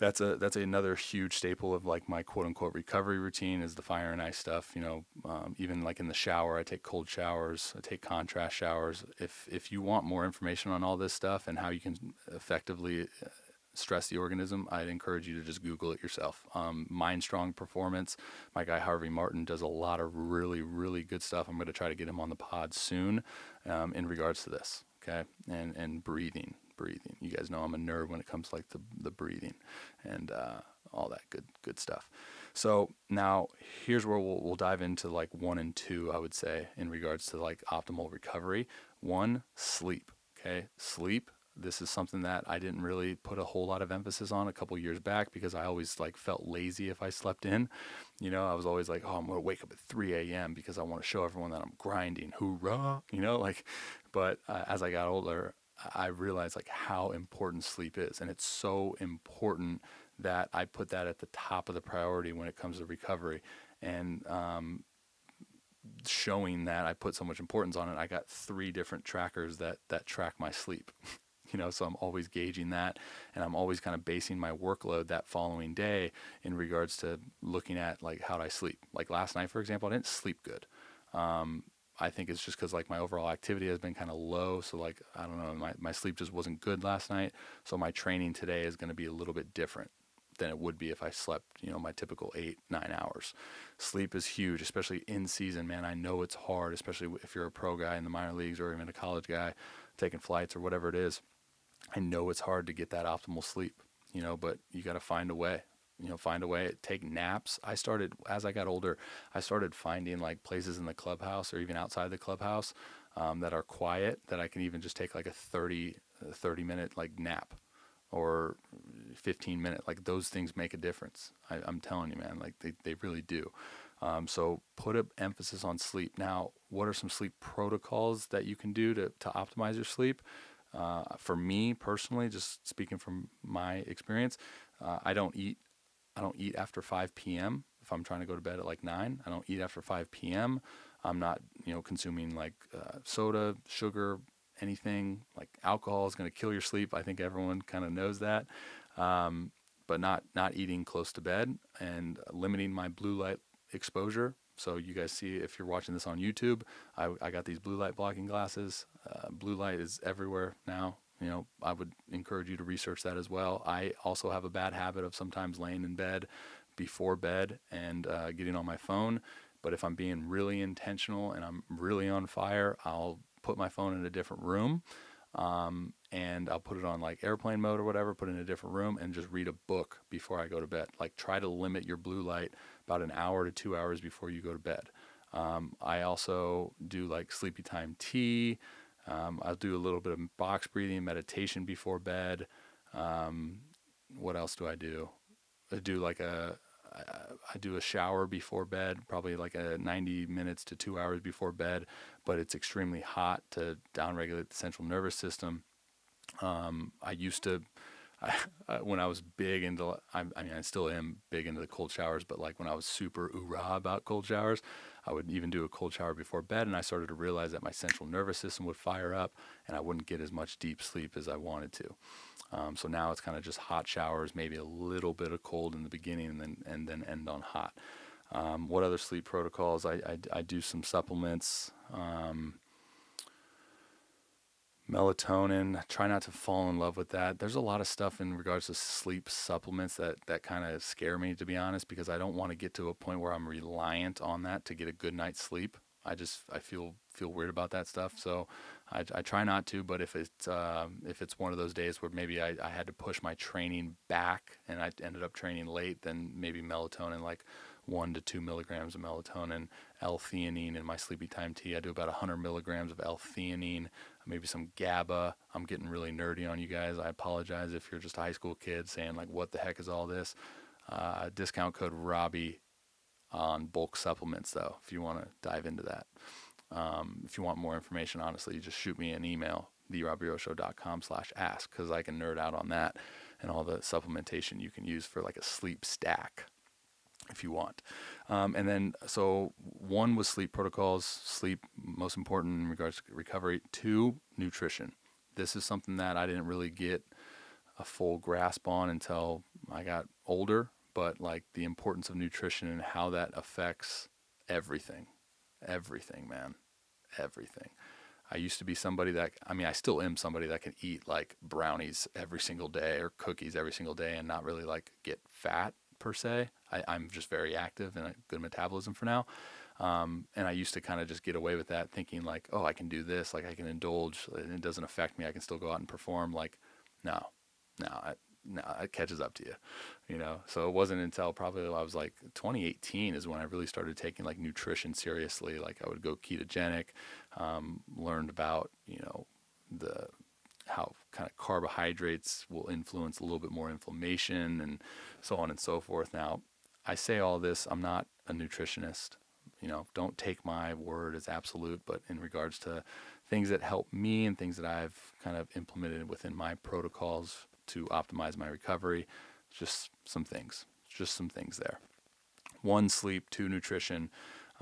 That's another huge staple of like my quote unquote recovery routine is the fire and ice stuff. Even like in the shower, I take cold showers, I take contrast showers. If you want more information on all this stuff and how you can effectively stress the organism, I'd encourage you to just Google it yourself. Mind Strong Performance. My guy Harvey Martin does a lot of really, really good stuff. I'm going to try to get him on the pod soon in regards to this. Okay, and breathing. You guys know I'm a nerd when it comes to like the breathing and all that good stuff. So now here's where we'll dive into like one and two. I would say in regards to like optimal recovery. One, sleep. Okay, sleep. This is something that I didn't really put a whole lot of emphasis on a couple years back because I always like felt lazy if I slept in. I was always like, oh, I'm gonna wake up at 3 a.m. because I want to show everyone that I'm grinding. Hoorah! Like, but as I got older, I realized like how important sleep is, and it's so important that I put that at the top of the priority when it comes to recovery. And showing that I put so much importance on it, I got 3 different trackers that track my sleep. So I'm always gauging that, and I'm always kind of basing my workload that following day in regards to looking at like how do I sleep. Like last night, for example, I didn't sleep good. I think it's just because like my overall activity has been kind of low, so like I don't know, my sleep just wasn't good last night. So my training today is going to be a little bit different than it would be if I slept, my typical 8-9 hours. Sleep is huge, especially in season, man. I know it's hard, especially if you're a pro guy in the minor leagues or even a college guy taking flights or whatever it is. I know it's hard to get that optimal sleep, but you got to find a way. Find a way. Take naps. As I got older, I started finding like places in the clubhouse or even outside the clubhouse that are quiet that I can even just take like a 30 minute like nap or 15 minute. Like those things make a difference. I'm telling you, man, like they really do. So put an emphasis on sleep. Now, what are some sleep protocols that you can do to optimize your sleep? For me personally, just speaking from my experience, I don't eat. I don't eat after 5 p.m. If I'm trying to go to bed at like 9, I don't eat after 5 p.m. I'm not, consuming like soda, sugar, anything like alcohol is going to kill your sleep. I think everyone kind of knows that. But not eating close to bed and limiting my blue light exposure. So you guys see, if you're watching this on YouTube, I got these blue light blocking glasses. Blue light is everywhere now. I would encourage you to research that as well. I also have a bad habit of sometimes laying in bed before bed and getting on my phone. But if I'm being really intentional and I'm really on fire, I'll put my phone in a different room, and I'll put it on like airplane mode or whatever, put it in a different room and just read a book before I go to bed. Like try to limit your blue light about an hour to 2 hours before you go to bed. I also do like sleepy time tea. I'll do a little bit of box breathing, meditation before bed. What else do I do? I do a shower before bed, probably like a 90 minutes to 2 hours before bed, but it's extremely hot to downregulate the central nervous system. I used to, when I was big into, I still am big into the cold showers, but like when I was super oorah about cold showers, I would even do a cold shower before bed, and I started to realize that my central nervous system would fire up, and I wouldn't get as much deep sleep as I wanted to. So now it's kind of just hot showers, maybe a little bit of cold in the beginning, and then end on hot. What other sleep protocols? I do some supplements. Melatonin. Try not to fall in love with that. There's a lot of stuff in regards to sleep supplements that kind of scare me, to be honest, because I don't want to get to a point where I'm reliant on that to get a good night's sleep. I feel weird about that stuff, so I try not to. But if it's one of those days where maybe I had to push my training back and I ended up training late, then maybe melatonin, like 1 to 2 milligrams of melatonin, L-theanine in my sleepy time tea. I do about 100 milligrams of L-theanine, maybe some GABA. I'm getting really nerdy on you guys. I apologize if you're just a high school kid saying like, what the heck is all this? Discount code Robby on bulk supplements, though, if you want to dive into that. If you want more information, honestly, just shoot me an email, therobbyroshow.com/ask, because I can nerd out on that and all the supplementation you can use for like a sleep stack if you want. And then, so 1 was sleep protocols, sleep, most important in regards to recovery. 2, nutrition. This is something that I didn't really get a full grasp on until I got older, but like the importance of nutrition and how that affects everything. Everything, man. Everything. I used to be somebody that, I mean, I still am somebody that can eat like brownies every single day or cookies every single day and not really like get fat per se. I'm just very active and a good metabolism for now. And I used to kind of just get away with that, thinking like, oh, I can do this, like I can indulge, and it doesn't affect me. I can still go out and perform. Like, no, no, no, it catches up to you, you know. So it wasn't until probably I was like 2018 is when I really started taking like nutrition seriously. Like I would go ketogenic, learned about, you know, the how kind of carbohydrates will influence a little bit more inflammation and so on and so forth. Now, I say all this, I'm not a nutritionist. You know, don't take my word as absolute, but in regards to things that help me and things that I've kind of implemented within my protocols to optimize my recovery, just some things there. 1, sleep, 2, nutrition,